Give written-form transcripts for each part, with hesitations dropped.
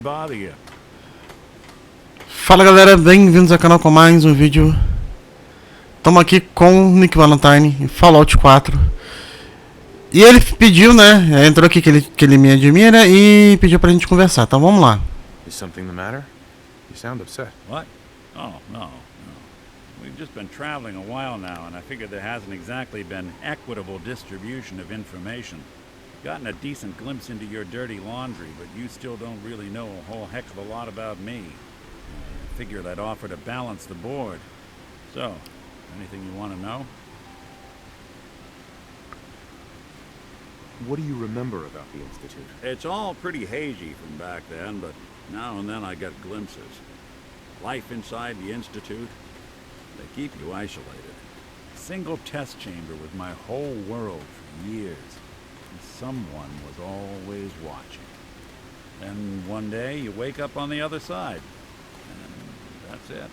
Bother you. Fala galera, bem-vindos ao canal com mais um vídeo. Estamos aqui com o Nick Valentine em Fallout 4. E ele pediu, né? Entrou aqui que ele me admira e pediu pra gente conversar. Então vamos lá. Is something the matter? You sound upset. What? Oh, no. We've just been traveling a while now, and I figured there hasn't exactly been equitable distribution of information. Gotten a decent glimpse into your dirty laundry, but you still don't really know a whole heck of a lot about me. I figured I'd offer to balance the board. So, anything you want to know? What do you remember about the Institute? It's all pretty hazy from back then, but now and then I get glimpses. Life inside the Institute, they keep you isolated. Single test chamber with my whole world for years. Someone was always watching. And one day you wake up on the other side. And that's it.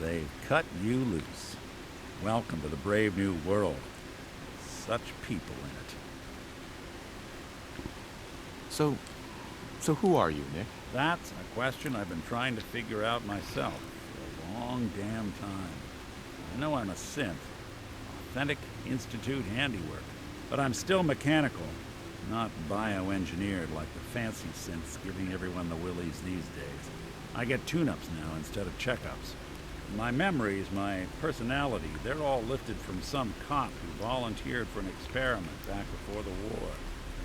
They've cut you loose. Welcome to the brave new world. Such people in it. So who are you, Nick? That's a question I've been trying to figure out myself for a long damn time. I know I'm a synth. Authentic Institute handiwork. But I'm still mechanical. Not bioengineered like the fancy synths giving everyone the willies these days. I get tune-ups now instead of checkups. My memories, my personality, they're all lifted from some cop who volunteered for an experiment back before the war.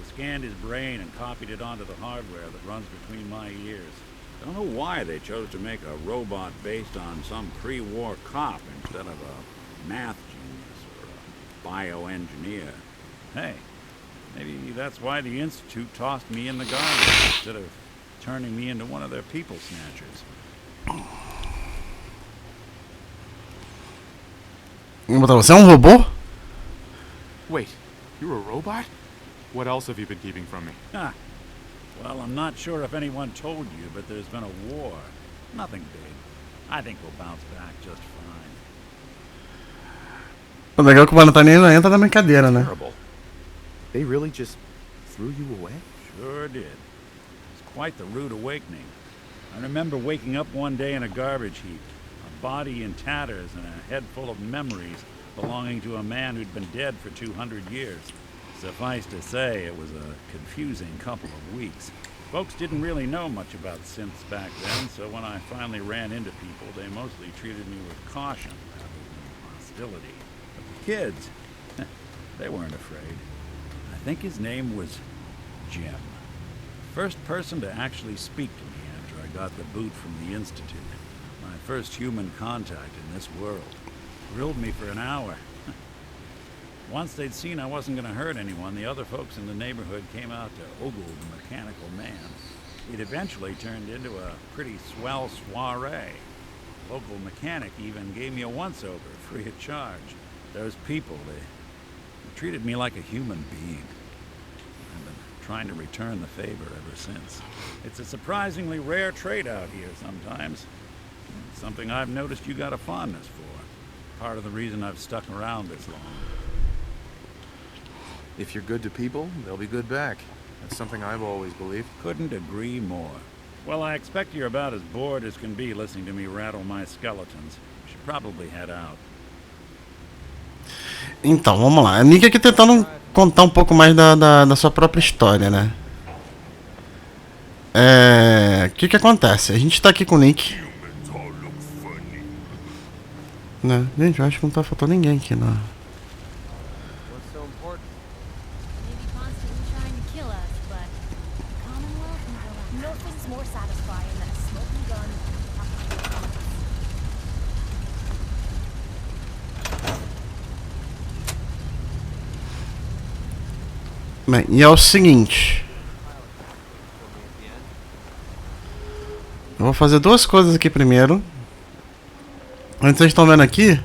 I scanned his brain and copied it onto the hardware that runs between my ears. Don't know why they chose to make a robot based on some pre-war cop instead of a math genius or a bioengineer. Hey. Maybe that's why the Institute tossed me in the garbage instead of turning me into one of their people snatchers. Você é robô? Wait, you're a robot? What else have you been keeping from me? Well, I'm not sure if anyone told you, but there's been a war. Nothing big. I think we'll bounce back just fine. O legal é que o Valentine ainda entra na brincadeira, né? Terrible. They really just threw you away? Sure did. It's quite the rude awakening. I remember waking up one day in a garbage heap, a body in tatters and a head full of memories belonging to a man who'd been dead for 200 years. Suffice to say, it was a confusing couple of weeks. Folks didn't really know much about synths back then, so when I finally ran into people, they mostly treated me with caution rather than hostility. But the kids, they weren't afraid. I think his name was Jim. First person to actually speak to me after I got the boot from the Institute. My first human contact in this world. Grilled me for an hour. Once they'd seen I wasn't going to hurt anyone, the other folks in the neighborhood came out to ogle the mechanical man. It eventually turned into a pretty swell soiree. The local mechanic even gave me a once-over, free of charge. Those people, they treated me like a human being. I've been trying to return the favor ever since. It's a surprisingly rare trait out here sometimes. It's something I've noticed you got a fondness for. Part of the reason I've stuck around this long. If you're good to people, they'll be good back. That's something I've always believed. Couldn't agree more. Well, I expect you're about as bored as can be listening to me rattle my skeletons. You should probably head out. Então, vamos lá. A Nick aqui tentando contar um pouco mais da sua própria história, né? O que acontece? A gente tá aqui com o Nick. Né? Gente, eu acho que não tá faltando ninguém aqui, não. Bem, e é o seguinte. Eu vou fazer duas coisas aqui primeiro. Antes vocês estão vendo aqui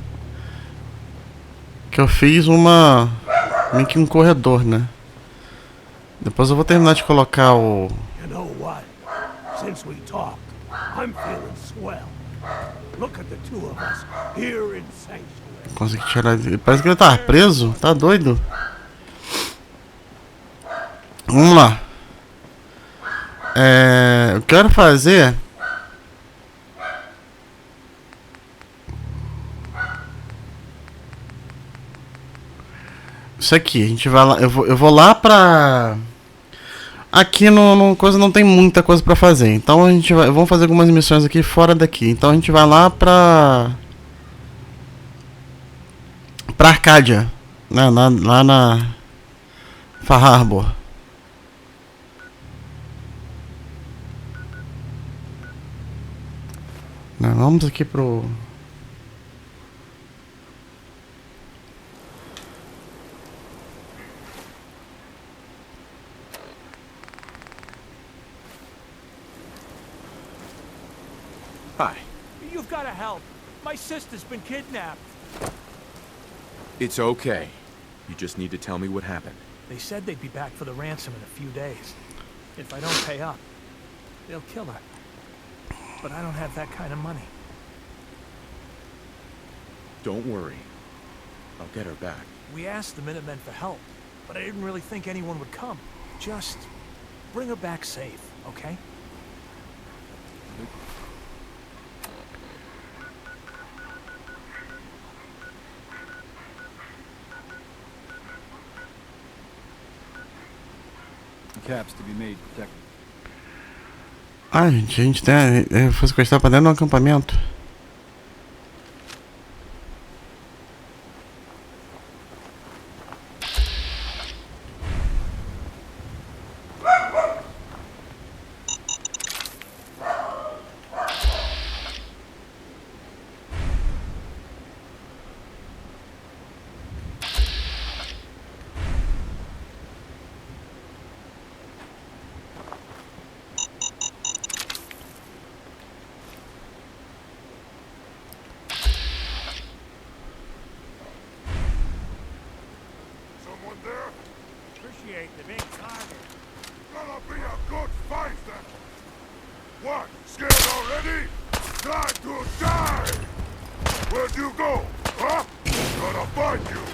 que eu fiz meio que um corredor, né? Depois eu vou terminar de colocar o... You know what? Since we talked, I'm feeling swell. Look at the two of us here in Sanctuary. Consegui tirar ele. Parece que ele tá preso. Tá doido? Vamos lá. Eu quero fazer... Isso aqui, a gente vai lá... Eu vou lá pra... Aqui no coisa não tem muita coisa pra fazer. Então a gente vai... Vamos fazer algumas missões aqui fora daqui. Então a gente vai lá pra... Pra Arcádia. Né? Lá na... Far Harbor. Não, vamos aqui pro... Hi. You've got to help. My sister's been kidnapped. It's okay. You just need to tell me what happened. They said they'd be back for the ransom in a few days. If I don't pay up, they'll kill her. But I don't have that kind of money. Don't worry. I'll get her back. We asked the Minutemen for help, but I didn't really think anyone would come. Just bring her back safe, okay? Caps to be made protected. Ah, gente, a gente tem... Foi sequestrado pra dentro do acampamento. Appreciate the big target. Gonna be a good fight then. What? Scared already? Time to die! Where'd you go? Huh? Gonna find you.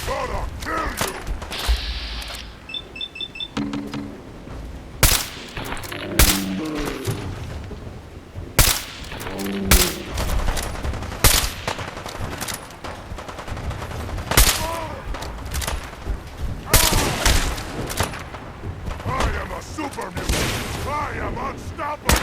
Gonna kill you. I am a super mutant. I am unstoppable.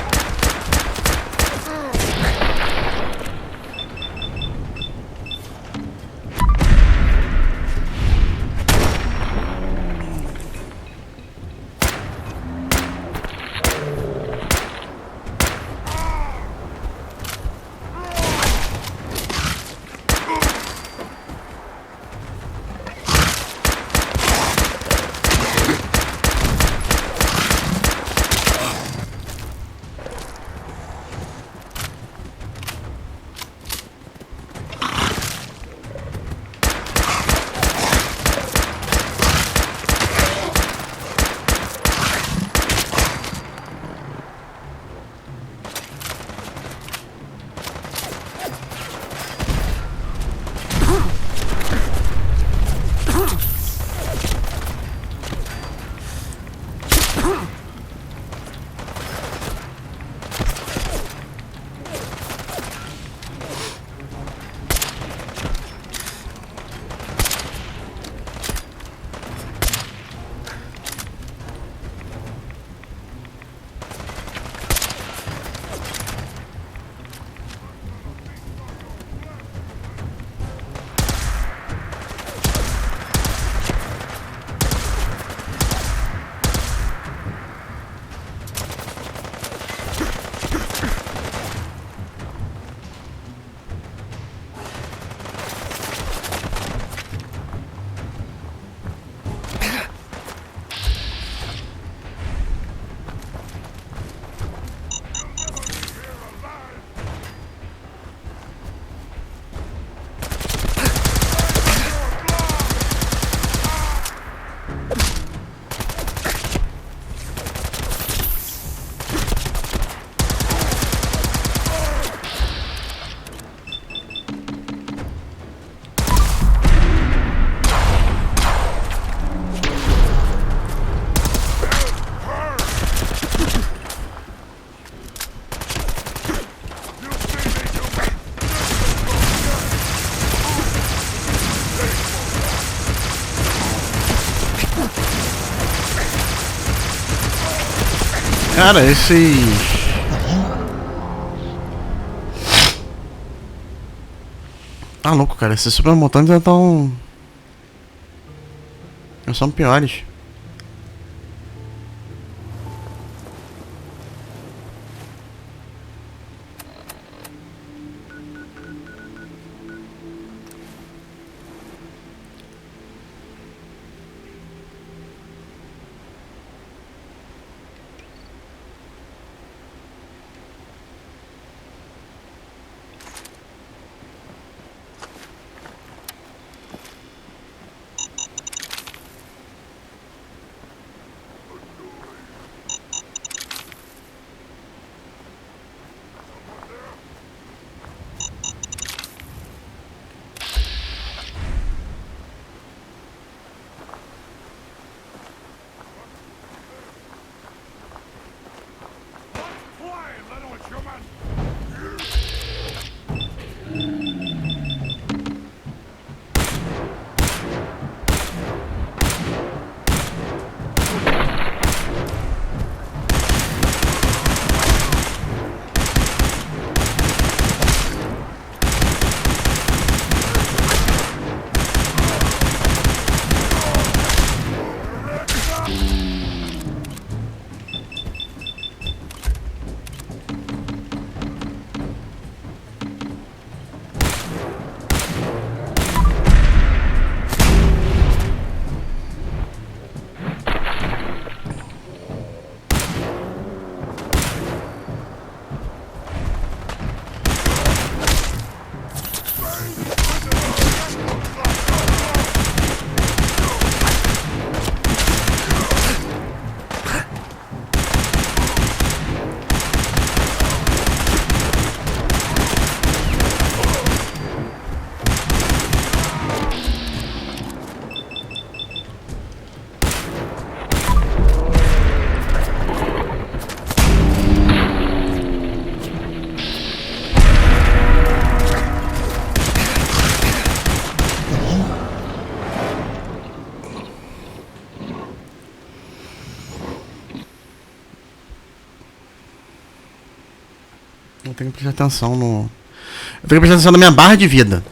Cara, esses... Tá louco, cara. Esses supermutantes estão... Eles são piores. Eu tenho que prestar atenção no... Eu tenho que prestar atenção na minha barra de vida.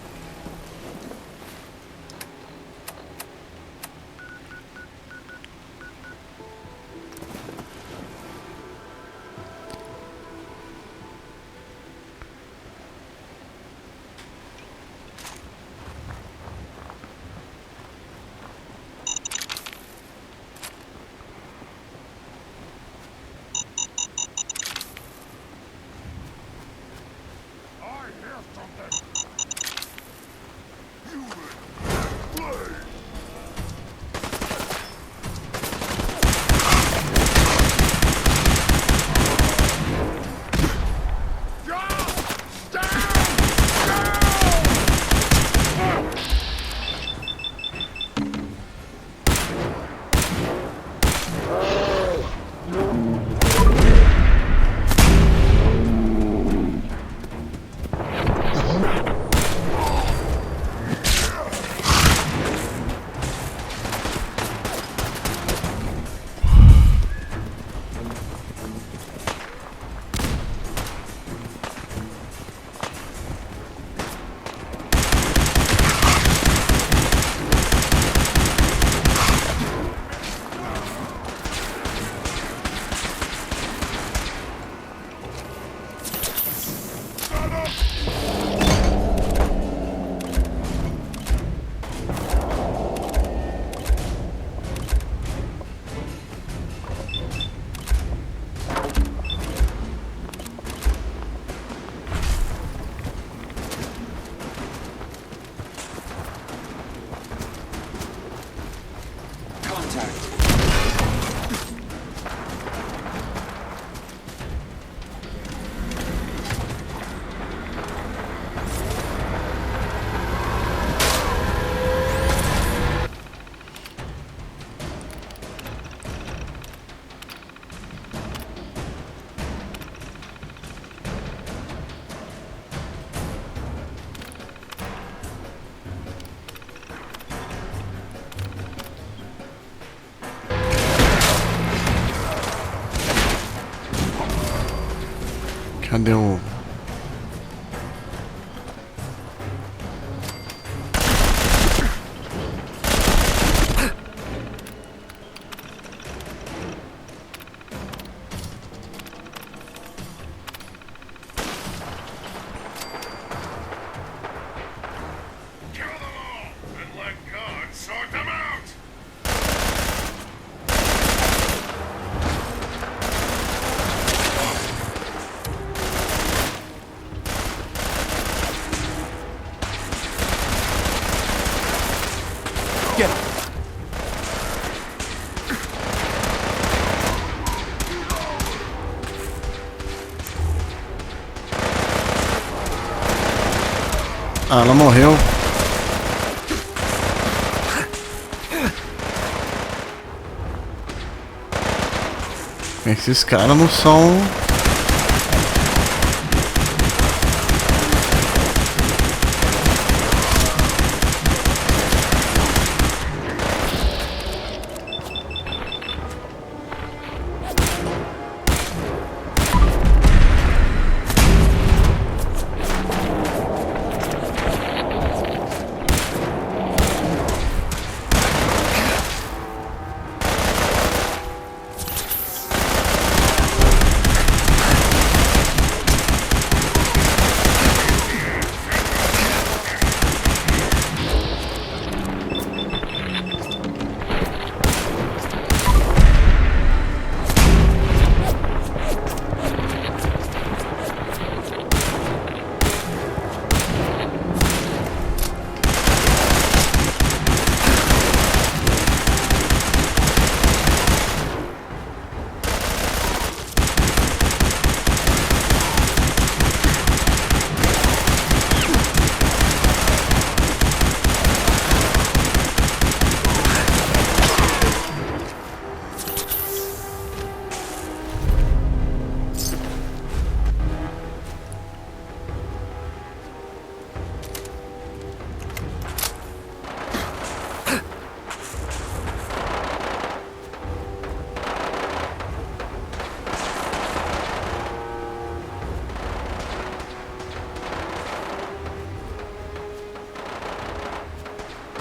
Cadê o... Get him. Ah, ela morreu. Esses caras não são...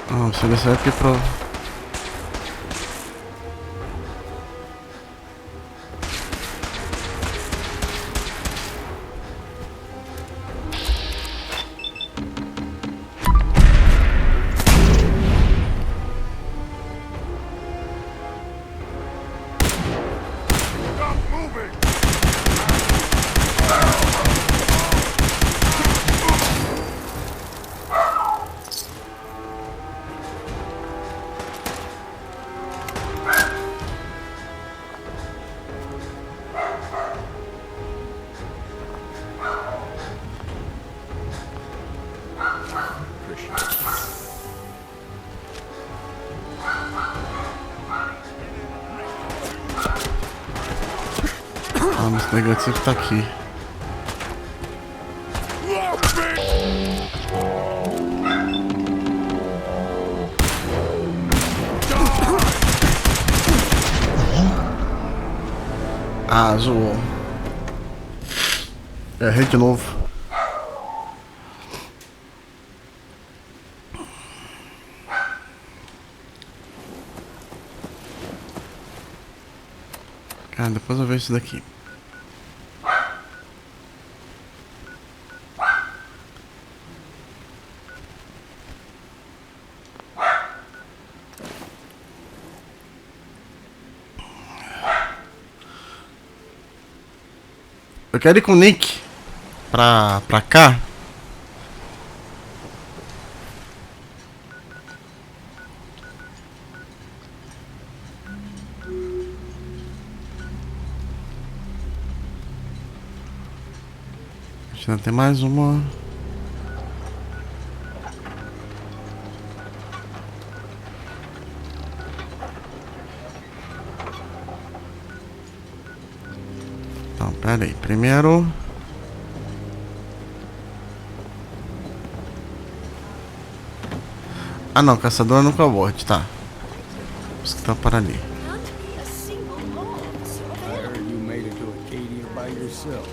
Ah, você vai sair aqui pro... Stop moving! Ah, mas o negócio sempre tá aqui. Ah, zoou. Errei de novo. Ah, depois eu vejo isso daqui. Eu quero ir com o Nick pra cá. Ainda tem mais uma. Então, pera aí. Primeiro. Ah não, caçador no cowboy, tá. Os que tá para ali. Can't be a single lord, I heard you made it to Acadia by yourself.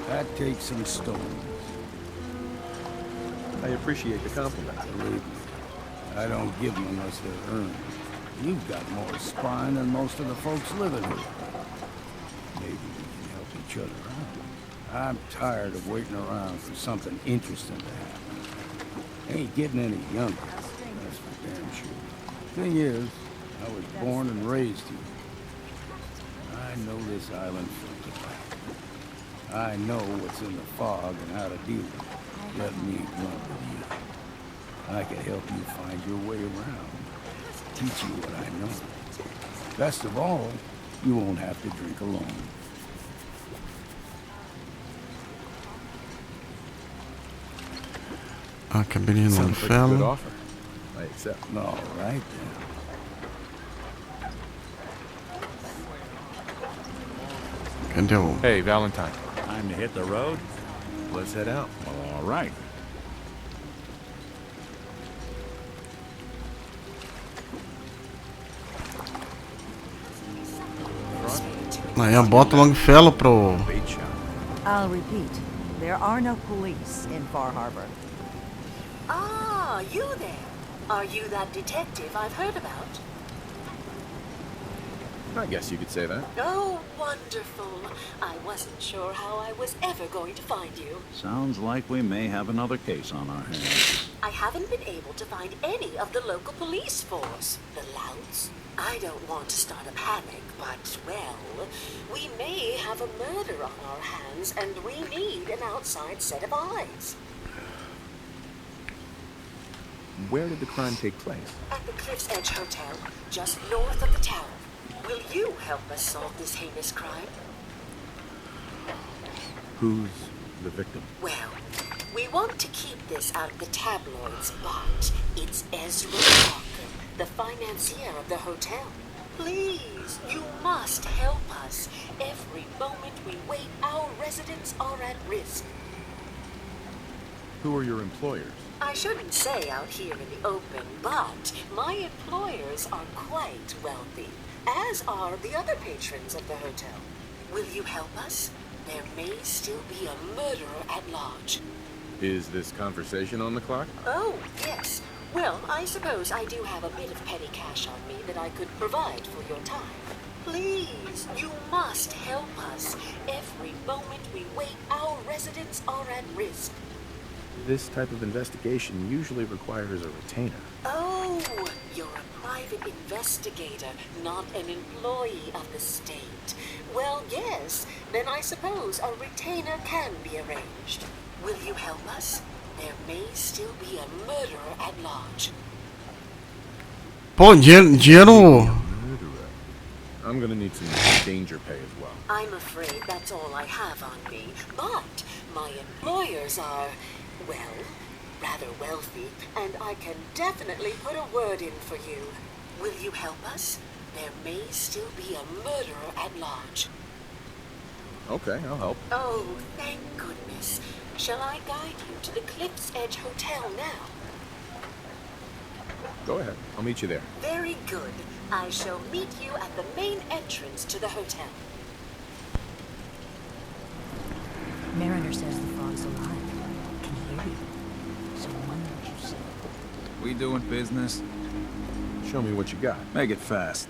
That takes some stones. I appreciate the compliment. Believe me, I don't give them unless they're earned. You've got more spine than most of the folks living here. Maybe we can help each other out. I'm tired of waiting around for something interesting to happen. Ain't getting any younger, that's for damn sure. Thing is, I was born and raised here. I know this island front to back. I know what's in the fog and how to deal with it. Let me run with you. I can help you find your way around. Teach you what I know. Best of all, you won't have to drink alone. Cabelinho no Sounds like a good Longfellow. offer. I accept. All right, then. Cadê o... Hey, Valentine. Time to hit the road? Let's head out. Well, all right. Aí eu boto o Longfellow pro... Bait shop. I'll repeat. There are no police in Far Harbor. Ah, you there. Are you that detective I've heard about? I guess you could say that. Oh, wonderful. I wasn't sure how I was ever going to find you. Sounds like we may have another case on our hands. I haven't been able to find any of the local police force. The louts. I don't want to start a panic, but, well, we may have a murder on our hands, and we need an outside set of eyes. Where did the crime take place? At the Cliff's Edge Hotel, just north of the tower. Will you help us solve this heinous crime? Who's the victim? Well, we want to keep this out of the tabloids, but it's Ezra Walker, the financier of the hotel. Please, you must help us. Every moment we wait, our residents are at risk. Who are your employers? I shouldn't say out here in the open, but my employers are quite wealthy, as are the other patrons of the hotel. Will you help us? There may still be a murderer at large. Is this conversation on the clock? Oh, yes. Well, I suppose I do have a bit of petty cash on me that I could provide for your time. Please, you must help us. Every moment we wait, our residents are at risk. This type of investigation usually requires a retainer. Oh, you're a private investigator, not an employee of the state. Well, yes, then I suppose a retainer can be arranged. Will you help us? There may still be a murderer at large. Pô, dinheiro... Murderer. I'm gonna need some danger pay as well. I'm afraid that's all I have on me, but my employers are, well, rather wealthy, and I can definitely put a word in for you. Will you help us? There may still be a murderer at large. Okay, I'll help. Oh, thank goodness. Shall I guide you to the Cliff's Edge Hotel now? Go ahead. I'll meet you there. Very good. I shall meet you at the main entrance to the hotel. Mariner says the frog's alive. Can hear you. So wonder what you said. We doing business? Show me what you got. Make it fast.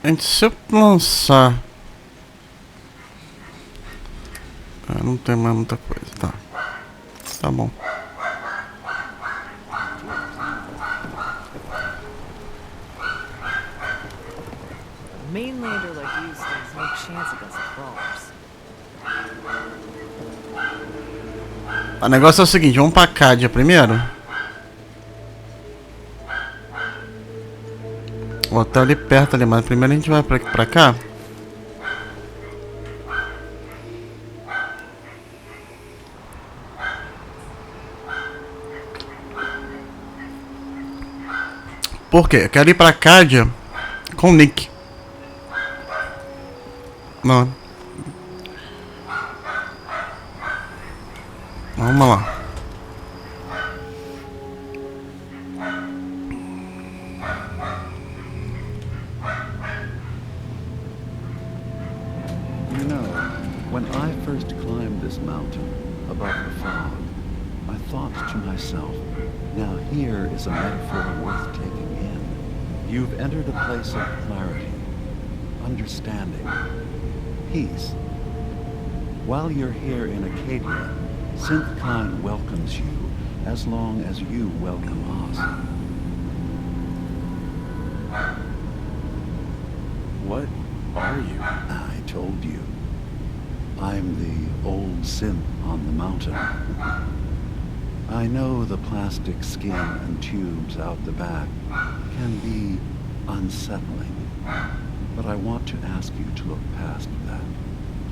A gente se eu lançar... Ah, não tem mais muita coisa, tá. Tá bom. Mainlander like you stands no chance against the crawlers. O negócio é o seguinte, vamos pra Cádia primeiro. O hotel ali perto ali, mas primeiro a gente vai pra cá. Por quê? Eu quero ir pra Cádia com o Nick. Não. Vamos lá. You know, when I first climbed this mountain above the fog, I thought to myself, now here is a metaphor worth taking in. You've entered a place of clarity, understanding, peace. While you're here in Acadia, Synthkind welcomes you as long as you welcome us. What are you? I told you. I'm the old synth on the mountain. I know the plastic skin and tubes out the back can be unsettling, but I want to ask you to look past that.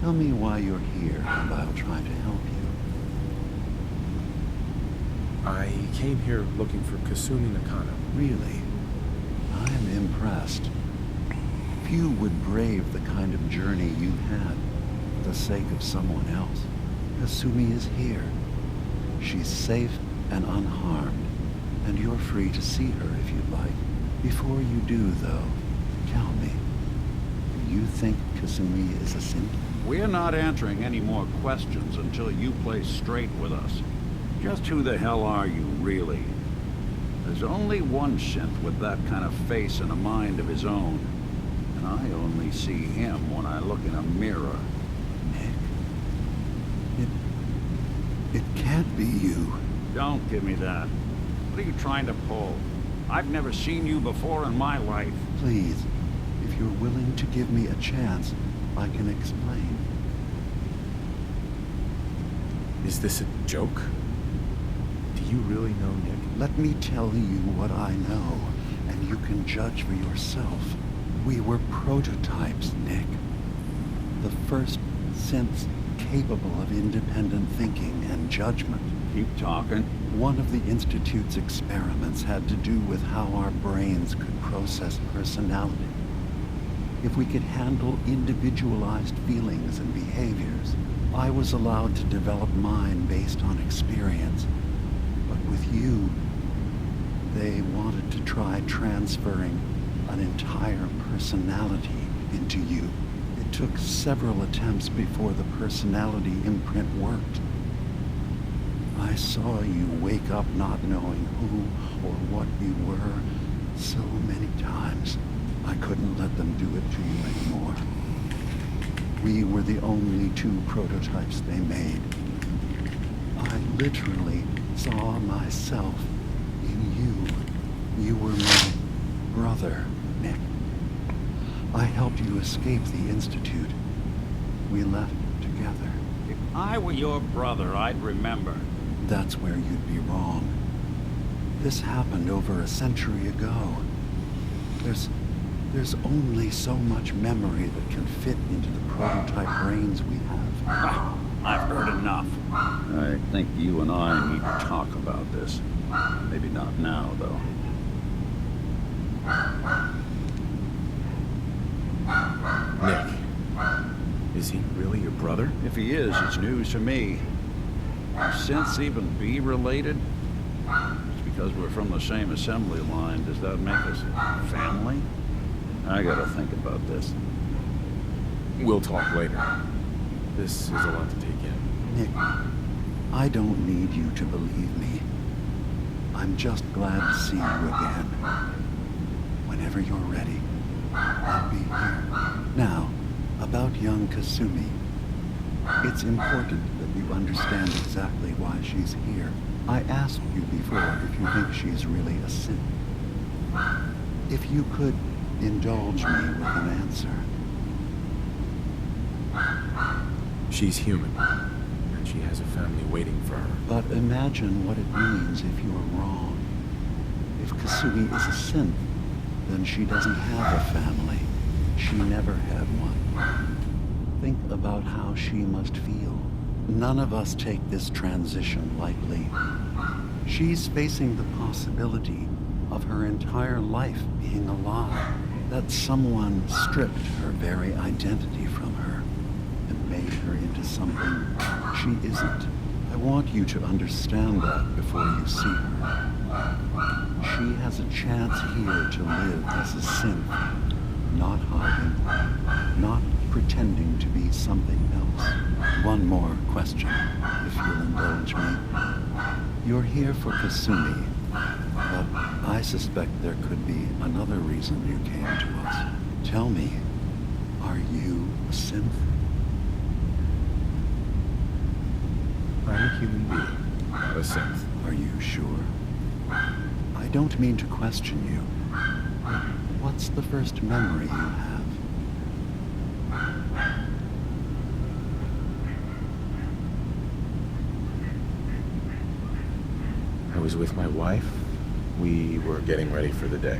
Tell me why you're here, and I'll try to help you. I came here looking for Kasumi Nakano. Really? I'm impressed. Few would brave the kind of journey you had for the sake of someone else. Kasumi is here. She's safe and unharmed, and you're free to see her if you'd like. Before you do, though, tell me, do you think Kasumi is a synth? We're not answering any more questions until you play straight with us. Just who the hell are you, really? There's only one synth with that kind of face and a mind of his own. And I only see him when I look in a mirror. Nick? It can't be you. Don't give me that. What are you trying to pull? I've never seen you before in my life. Please, if you're willing to give me a chance, I can explain. Is this a joke? Do you really know Nick? Let me tell you what I know, and you can judge for yourself. We were prototypes, Nick. The first synths capable of independent thinking and judgment. Keep talking. One of the Institute's experiments had to do with how our brains could process personality. If we could handle individualized feelings and behaviors, I was allowed to develop mine based on experience. But with you, they wanted to try transferring an entire personality into you. It took several attempts before the personality imprint worked. I saw you wake up not knowing who or what you were so many times. I couldn't let them do it to you anymore. We were the only two prototypes they made. I literally saw myself in you. You were my brother, Nick. I helped you escape the Institute. We left together. If I were your brother, I'd remember. That's where you'd be wrong. This happened over a century ago. There's only so much memory that can fit into the prototype brains we have. I've heard enough. I think you and I need to talk about this. Maybe not now, though. Nick, is he really your brother? If he is, it's news to me. Will synths even be related? Just because we're from the same assembly line, does that make us family? I gotta think about this. We'll talk later. This is a lot to take in. Nick, I don't need you to believe me. I'm just glad to see you again. Whenever you're ready, I'll be here. Now, about young Kasumi. It's important that you understand exactly why she's here. I asked you before if you think she's really a synth. If you could Indulge me with an answer. She's human, and she has a family waiting for her. But imagine what it means if you are wrong. If Kasumi is a synth, then she doesn't have a family. She never had one. Think about how she must feel. None of us take this transition lightly. She's facing the possibility of her entire life being a lie, that someone stripped her very identity from her and made her into something she isn't. I want you to understand that before you see her. She has a chance here to live as a synth, not hiding, not pretending to be something else. One more question, if you'll indulge me. You're here for Kasumi, but I suspect there could be another reason you came to us. Tell me, are you a synth? I'm a human being, not a synth. Are you sure? I don't mean to question you. What's the first memory you have? I was with my wife. We were getting ready for the day.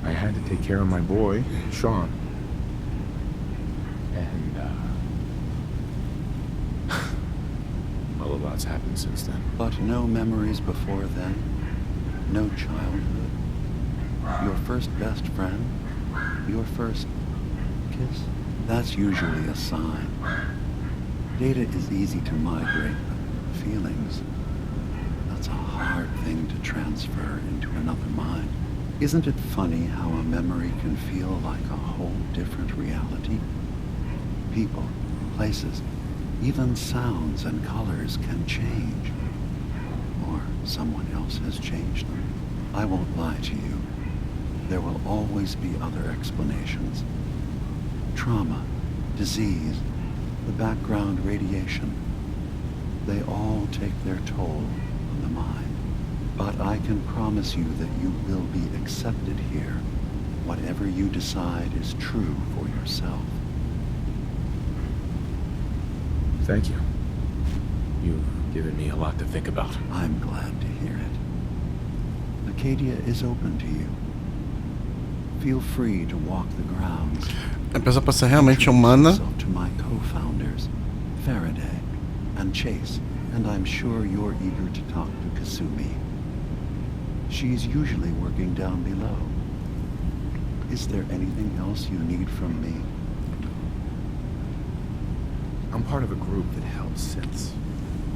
I had to take care of my boy, Sean. And, well, a lot's happened since then. But no memories before then? No childhood? Your first best friend? Your first kiss? That's usually a sign. Data is easy to migrate, but feelings, that's a hard thing to transfer into another mind. Isn't it funny how a memory can feel like a whole different reality? People, places, even sounds and colors can change. Or someone else has changed them. I won't lie to you. There will always be other explanations. Trauma, disease, the background radiation. They all take their toll on the mind. But I can promise you that you will be accepted here. Whatever you decide is true for yourself. Thank you. You've given me a lot to think about. I'm glad to hear it. Acadia is open to you. Feel free to walk the grounds. Apesar de ser realmente humana, To my co-founders, Faraday and Chase, and I'm sure you're eager to talk to Kasumi. She's usually working down below. Is there anything else you need from me? I'm part of a group that helps synths.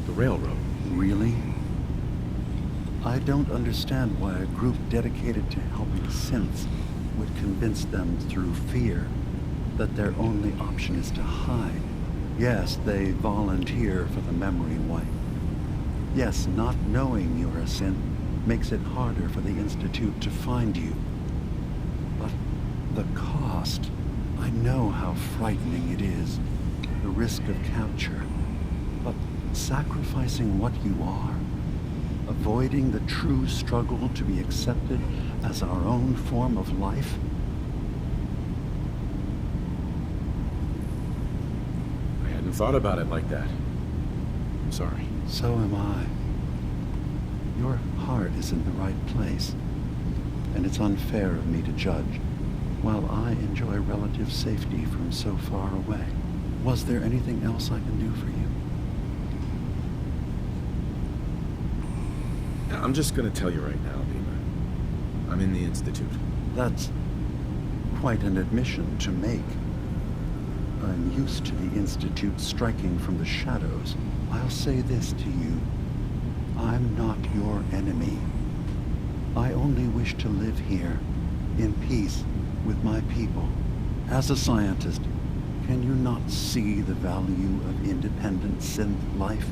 The railroad. Really? I don't understand why a group dedicated to helping synths would convince them through fear that their only option is to hide. Yes, they volunteer for the memory wipe. Yes, not knowing you're a synth makes it harder for the Institute to find you. But the cost, I know how frightening it is. The risk of capture. But sacrificing what you are, avoiding the true struggle to be accepted as our own form of life. I hadn't thought about it like that. I'm sorry. So am I. Your heart is in the right place, and it's unfair of me to judge, while I enjoy relative safety from so far away. Was there anything else I can do for you? I'm just gonna tell you right now, Beamer. I'm in the Institute. That's quite an admission to make. I'm used to the Institute striking from the shadows. I'll say this to you. I'm not your enemy. I only wish to live here, in peace, with my people. As a scientist, can you not see the value of independent synth life?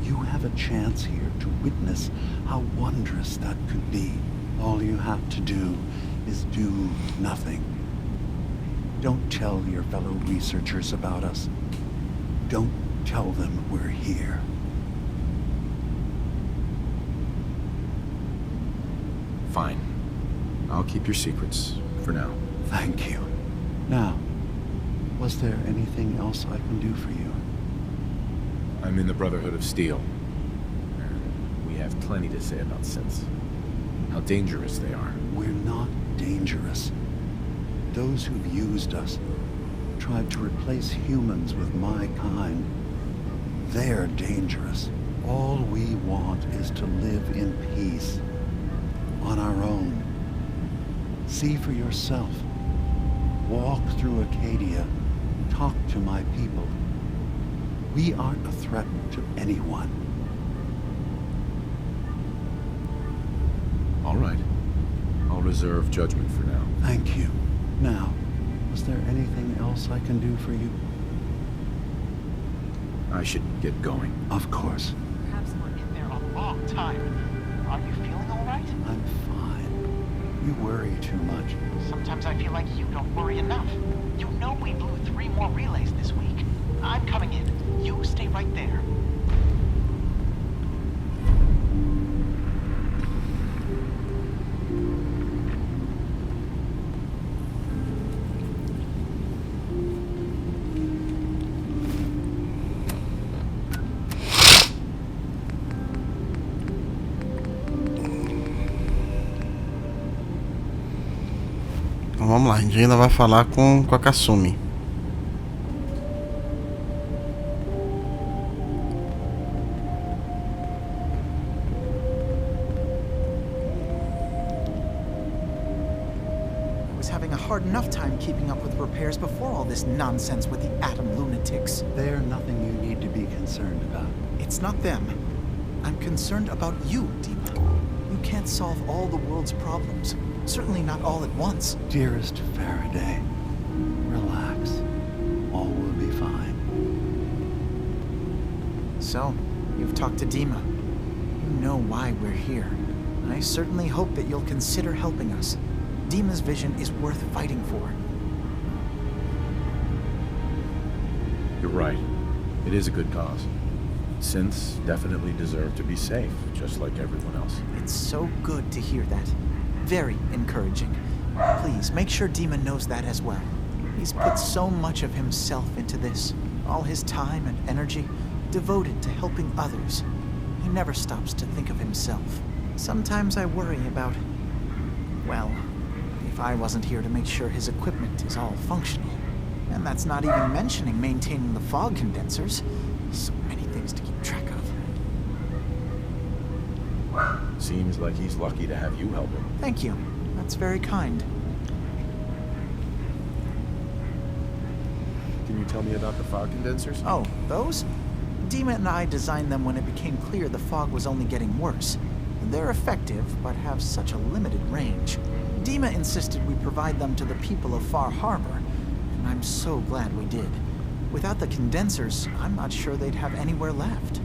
You have a chance here to witness how wondrous that could be. All you have to do is do nothing. Don't tell your fellow researchers about us. Don't tell them we're here. Fine. I'll keep your secrets for now. Thank you. Now, was there anything else I can do for you? I'm in the Brotherhood of Steel. We have plenty to say about synths. How dangerous they are. We're not dangerous. Those who've used us, tried to replace humans with my kind, they're dangerous. All we want is to live in peace, on our own. See for yourself. Walk through Acadia, talk to my people. We aren't a threat to anyone. All right. I'll reserve judgment for now. Thank you. Now, is there anything else I can do for you? I should get going. Of course. Perhaps we're in there a long time. Are you feeling all right? I'm fine. You worry too much. Sometimes I feel like you don't worry enough. You know we blew 3 more relays this week. I'm coming in. You stay right there. Então vamos lá, a gente ainda vai falar com a Kasumi. I was having a hard enough time keeping up with repairs before all this nonsense with the atom lunatics. They're nothing you need to be concerned about. It's not them. I'm concerned about you, Dima. You can't solve all the world's problems. Certainly not all at once. Dearest Faraday, relax. All will be fine. So, you've talked to Dima. You know why we're here. I certainly hope that you'll consider helping us. Dima's vision is worth fighting for. You're right. It is a good cause. Synths definitely deserve to be safe, just like everyone else. It's so good to hear that. Very encouraging. Please, make sure Dima knows that as well. He's put so much of himself into this. All his time and energy devoted to helping others. He never stops to think of himself. Sometimes I worry about, well, if I wasn't here to make sure his equipment is all functional. And that's not even mentioning maintaining the fog condensers. So many things to keep track of. Seems like he's lucky to have you help him. Thank you. That's very kind. Can you tell me about the fog condensers? Oh, those? Dima and I designed them when it became clear the fog was only getting worse. They're effective, but have such a limited range. Dima insisted we provide them to the people of Far Harbor, and I'm so glad we did. Without the condensers, I'm not sure they'd have anywhere left.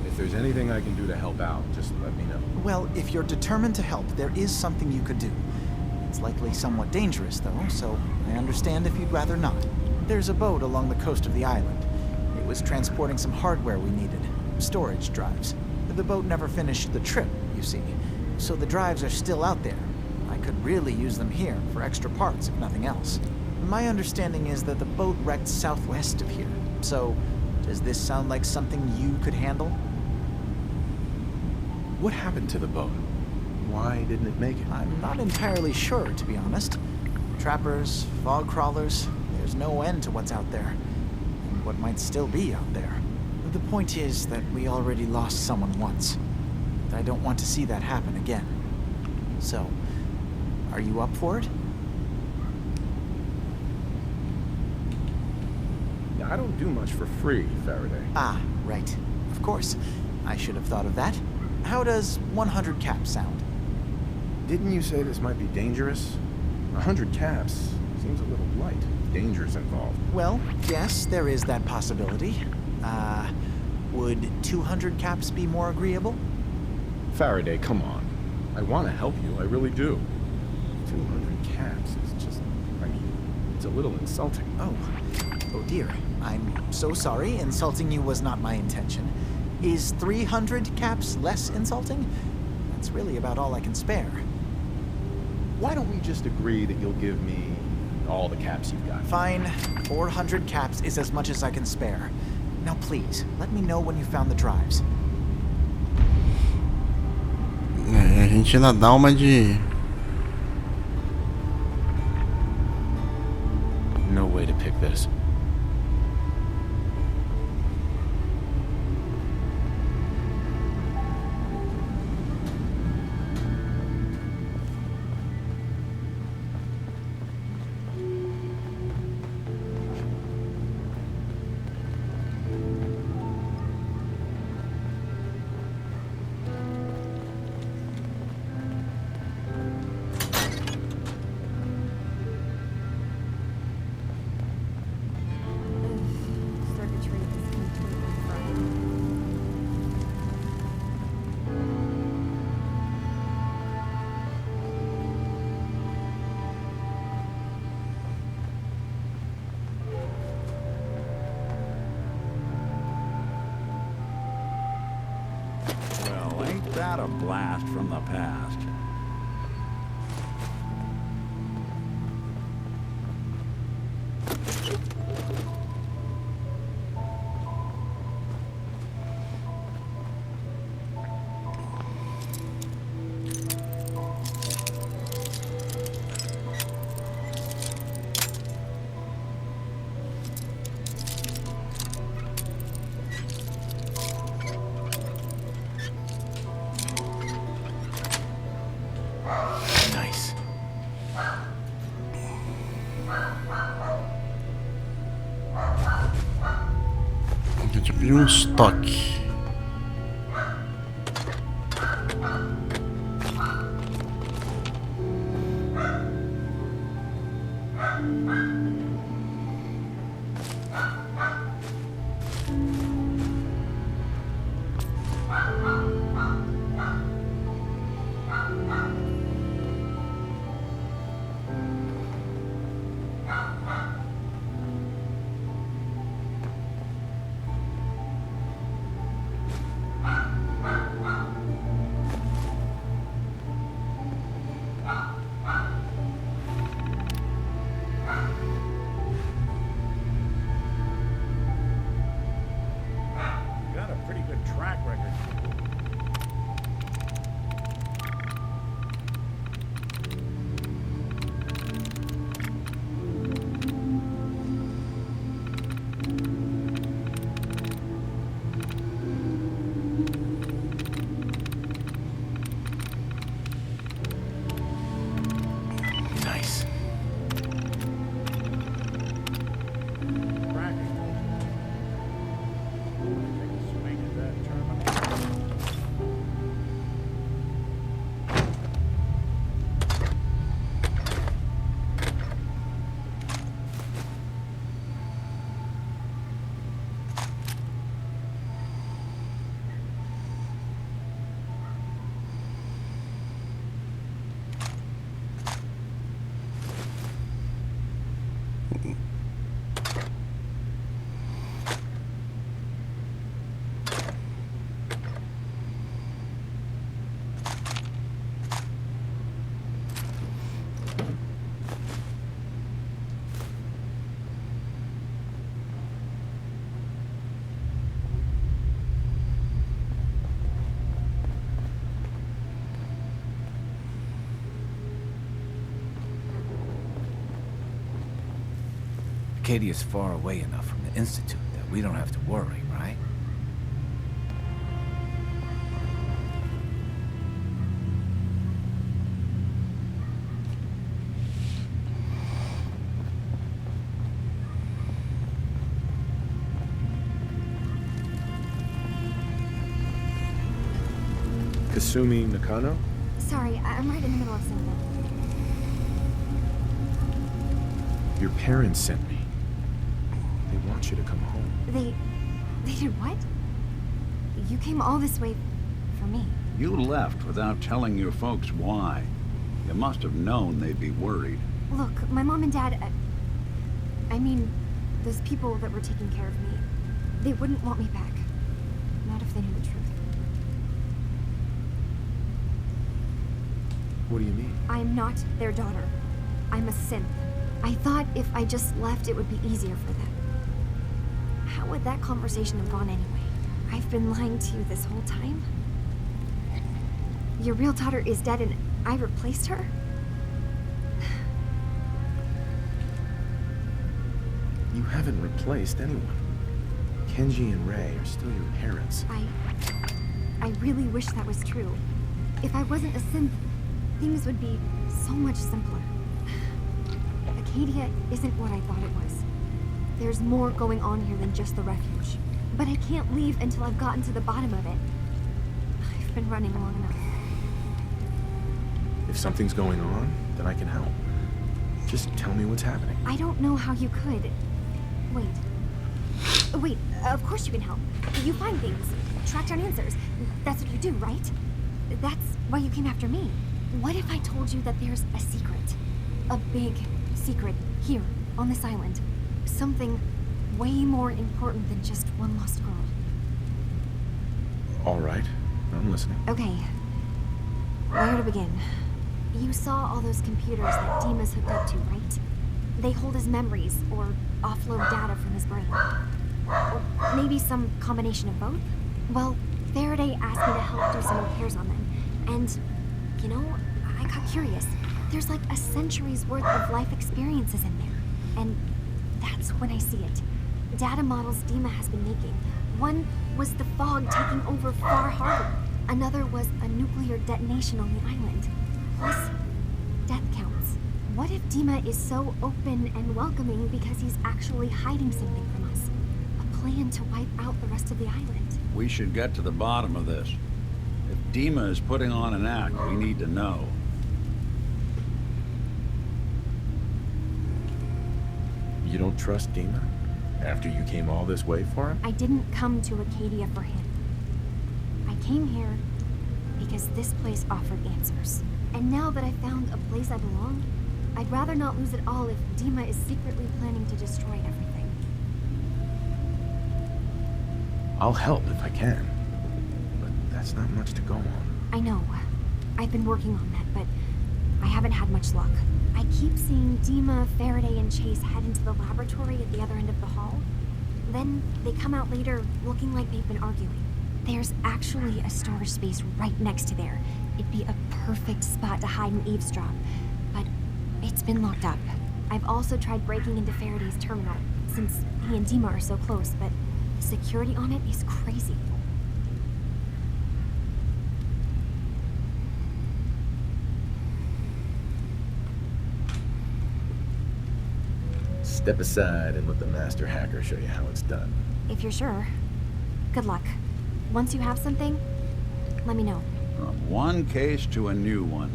If there's anything I can do to help out, just let me know. Well, if you're determined to help, there is something you could do. It's likely somewhat dangerous, though, so I understand if you'd rather not. There's a boat along the coast of the island. It was transporting some hardware we needed. Storage drives. The boat never finished the trip, you see, so the drives are still out there. I could really use them here for extra parts, if nothing else. My understanding is that the boat wrecked southwest of here, so does this sound like something you could handle? What happened to the boat? Why didn't it make it? I'm not entirely sure, to be honest. Trappers, fog crawlers, there's no end to what's out there, and what might still be out there. The point is that we already lost someone once. And I don't want to see that happen again. So, are you up for it? I don't do much for free, Faraday. Ah, right. Of course. I should have thought of that. How does 100 caps sound? Didn't you say this might be dangerous? 100 caps seems a little light. Danger's involved. Well, yes, there is that possibility. Would 200 caps be more agreeable? Faraday, come on. I want to help you, I really do. 200 caps is just, I mean, it's a little insulting. Oh dear. I'm so sorry. Insulting you was not my intention. Is 300 caps less insulting? It's really about all I can spare. Why don't we just agree that you'll give me all the caps you've got? Fine. 400 caps is as much as I can spare. Now please, let me know when you found the drives. A gente ainda dá uma de... No way to pick this. Circuitry is completely fried. Well, ain't that a blast from the past? Nice. A gente pediu um estoque. Got a pretty good track record. Nice. Tracking. Take a swing at that terminal. Acadia's far away enough from the Institute that we don't have to worry, right? Kasumi Nakano? Sorry, I'm right in the middle of something. Your parents sent me. They want you to come home. They did what? You came all this way for me. You left without telling your folks why. You must have known they'd be worried. Look, my mom and dad, I mean, those people that were taking care of me, they wouldn't want me back. Not if they knew the truth. What do you mean? I'm not their daughter. I'm a synth. I thought if I just left, it would be easier for them. How would that conversation have gone anyway? I've been lying to you this whole time? Your real daughter is dead and I replaced her? You haven't replaced anyone. Kenji and Ray are still your parents. I really wish that was true. If I wasn't a synth, things would be so much simpler. Acadia isn't what I thought it was. There's more going on here than just the refuge. But I can't leave until I've gotten to the bottom of it. I've been running long enough. If something's going on, then I can help. Just tell me what's happening. I don't know how you could. Wait, of course you can help. You find things, track down answers. That's what you do, right? That's why you came after me. What if I told you that there's a secret? A big secret here, on this island. Something way more important than just one lost girl. All right, I'm listening. Okay, where to begin? You saw all those computers that Dima's hooked up to, right? They hold his memories, or offload data from his brain. Or maybe some combination of both? Well, Faraday asked me to help do some repairs on them. And, you know, I got curious. There's like a century's worth of life experiences in there. And that's when I see it. Data models Dima has been making. One was the fog taking over Far Harbor. Another was a nuclear detonation on the island. Plus, death counts. What if Dima is so open and welcoming because he's actually hiding something from us? A plan to wipe out the rest of the island. We should get to the bottom of this. If Dima is putting on an act, we need to know. You don't trust Dima? After you came all this way for him? I didn't come to Acadia for him. I came here because this place offered answers. And now that I found a place I belong, I'd rather not lose it all if Dima is secretly planning to destroy everything. I'll help if I can. But that's not much to go on. I know. I've been working on that, but I haven't had much luck. I keep seeing Dima, Faraday, and Chase head into the laboratory at the other end of the hall. Then they come out later looking like they've been arguing. There's actually a storage space right next to there. It'd be a perfect spot to hide and eavesdrop. But it's been locked up. I've also tried breaking into Faraday's terminal, since he and Dima are so close, but the security on it is crazy. Step aside and let the master hacker show you how it's done. If you're sure. Good luck. Once you have something, let me know. From one case to a new one.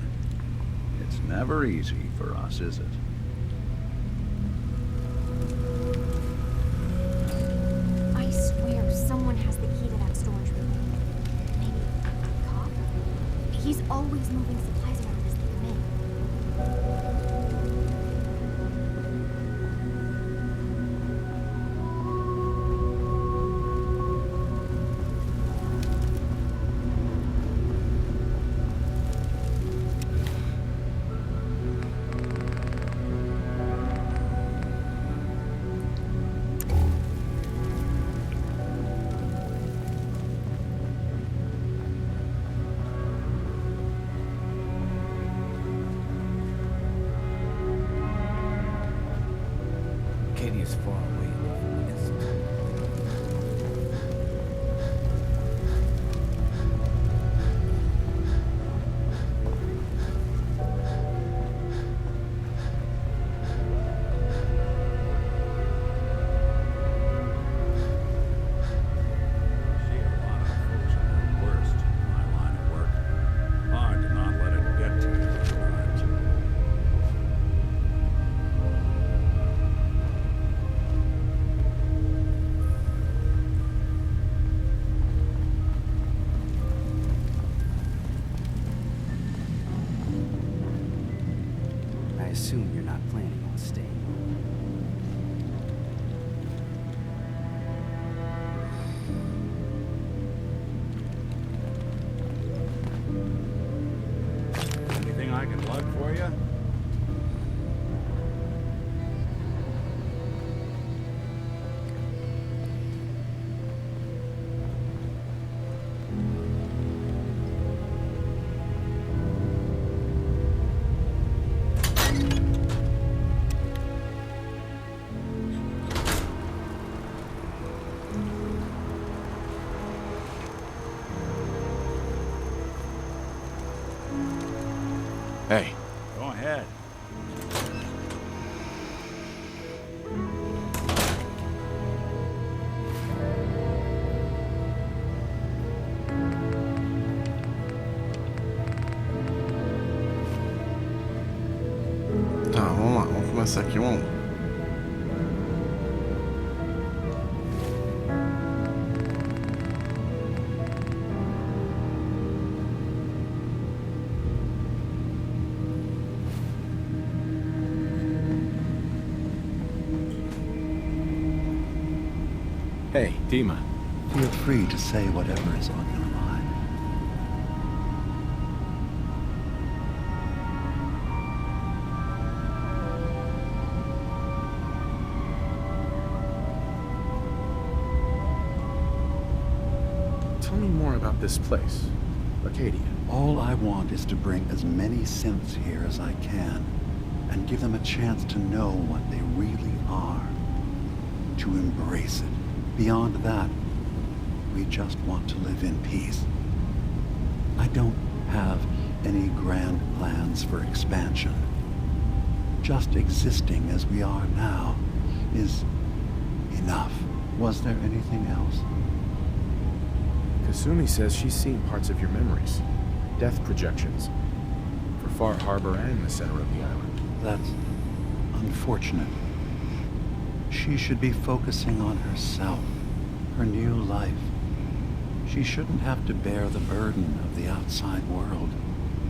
It's never easy for us, is it? I swear someone has the key to that storage room. Maybe a cop? He's always moving supplies around as they come in. Is far away enough from the Institute. See a lot of folks at their worst in my line of work. Hard to not let it get to you at times. I assume you're not planning on staying. Anything I can Plug for you? Hey. Go ahead. Tá, vamos lá. Vamos começar aqui um. Hey, Dima. Feel free to say whatever is on your mind. Tell me more about this place, Arcadia. All I want is to bring as many synths here as I can and give them a chance to know what they really are, to embrace it. Beyond that, we just want to live in peace. I don't have any grand plans for expansion. Just existing as we are now is enough. Was there anything else? Kasumi says she's seen parts of your memories. Death projections. For Far Harbor and the center of the island. That's unfortunate. She should be focusing on herself, her new life. She shouldn't have to bear the burden of the outside world.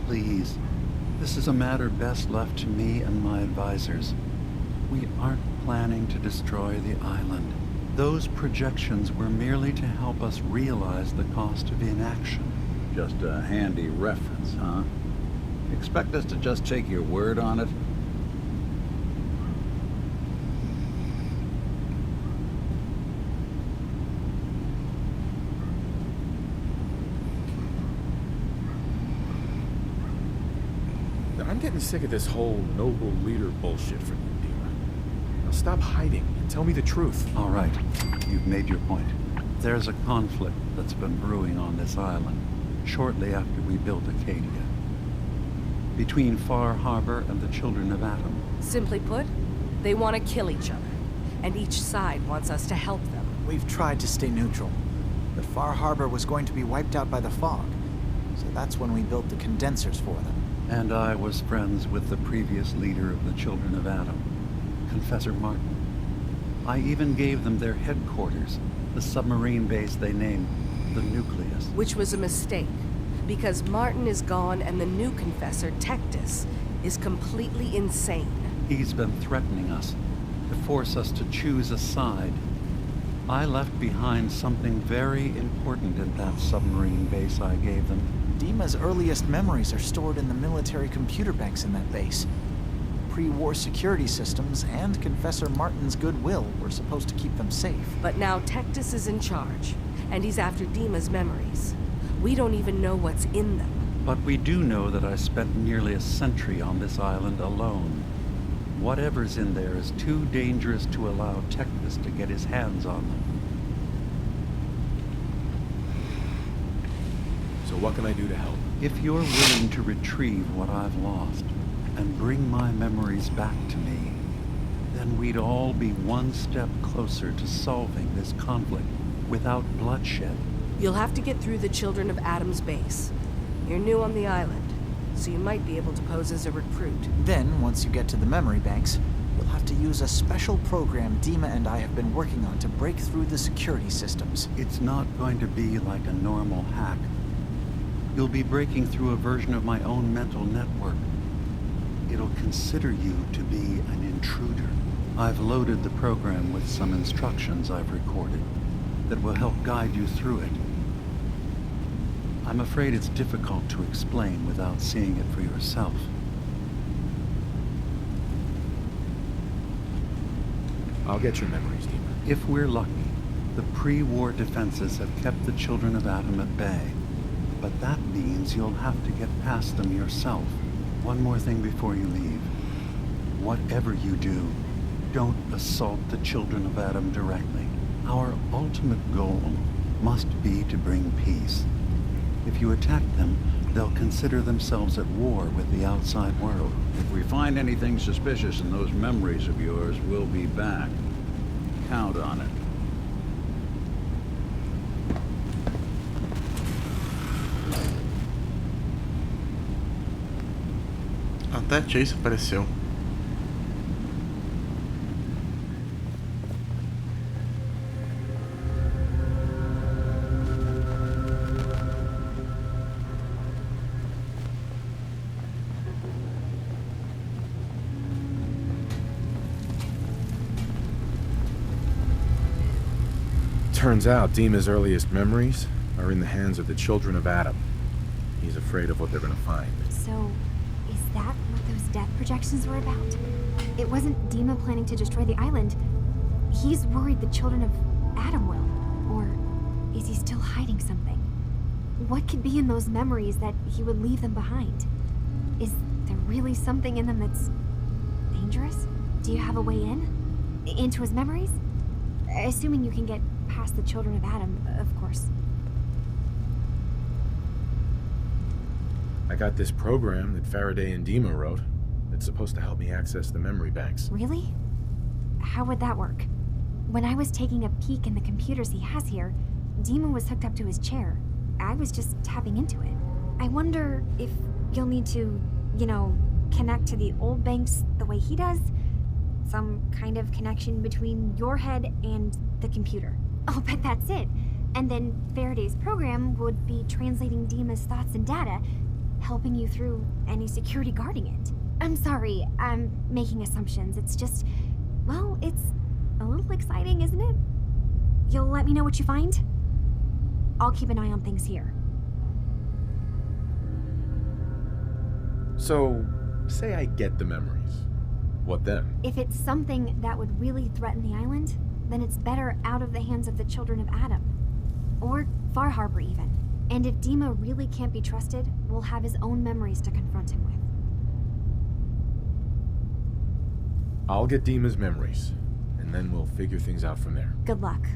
Please, this is a matter best left to me and my advisors. We aren't planning to destroy the island. Those projections were merely to help us realize the cost of inaction. Just a handy reference, huh? Expect us to just take your word on it? I'm getting sick of this whole noble leader bullshit from you, Dima. Now stop hiding and tell me the truth. All right, you've made your point. There's a conflict that's been brewing on this island shortly after we built Acadia. Between Far Harbor and the Children of Atom. Simply put, they want to kill each other, and each side wants us to help them. We've tried to stay neutral, but Far Harbor was going to be wiped out by the fog, so that's when we built the condensers for them. And I was friends with the previous leader of the Children of Atom, Confessor Martin. I even gave them their headquarters, the submarine base they named the Nucleus. Which was a mistake, because Martin is gone and the new confessor, Tectus, is completely insane. He's been threatening us, to force us to choose a side. I left behind something very important in that submarine base I gave them. Dima's earliest memories are stored in the military computer banks in that base. Pre-war security systems and Confessor Martin's goodwill were supposed to keep them safe. But now Tectus is in charge, and he's after Dima's memories. We don't even know what's in them. But we do know that I spent nearly a century on this island alone. Whatever's in there is too dangerous to allow Tectus to get his hands on them. So what can I do to help? If you're willing to retrieve what I've lost and bring my memories back to me, then we'd all be one step closer to solving this conflict without bloodshed. You'll have to get through the Children of Atom's base. You're new on the island, so you might be able to pose as a recruit. Then, once you get to the memory banks, you'll have to use a special program Dima and I have been working on to break through the security systems. It's not going to be like a normal hack. You'll be breaking through a version of my own mental network. It'll consider you to be an intruder. I've loaded the program with some instructions I've recorded that will help guide you through it. I'm afraid it's difficult to explain without seeing it for yourself. I'll get your memories, Dima. If we're lucky, the pre-war defenses have kept the children of Adam at bay. But that means you'll have to get past them yourself. One more thing before you leave. Whatever you do, don't assault the children of Adam directly. Our ultimate goal must be to bring peace. If you attack them, they'll consider themselves at war with the outside world. If we find anything suspicious in those memories of yours, we'll be back. Count on it. Até Chase apareceu. Turns out Dima's earliest memories are in the hands of the children of Adam. He's afraid of what they're gonna find. So, is that what those death projections were about? It wasn't Dima planning to destroy the island. He's worried the children of Adam will. Or is he still hiding something? What could be in those memories that he would leave them behind? Is there really something in them that's dangerous? Do you have a way in? Into his memories? Assuming you can get past the children of Adam, of course. I got this program that Faraday and Dima wrote that's supposed to help me access the memory banks. Really? How would that work? When I was taking a peek in the computers he has here, Dima was hooked up to his chair. I was just tapping into it. I wonder if you'll need to, connect to the old banks the way he does? Some kind of connection between your head and the computer. I'll bet that's it. And then Faraday's program would be translating Dima's thoughts and data, helping you through any security guarding it. I'm sorry, I'm making assumptions. It's just, well, it's a little exciting, isn't it? You'll let me know what you find? I'll keep an eye on things here. So, say I get the memories. What then? If it's something that would really threaten the island, then it's better out of the hands of the children of Adam. Or Far Harbor, even. And if Dima really can't be trusted, we'll have his own memories to confront him with. I'll get Dima's memories, and then we'll figure things out from there. Good luck.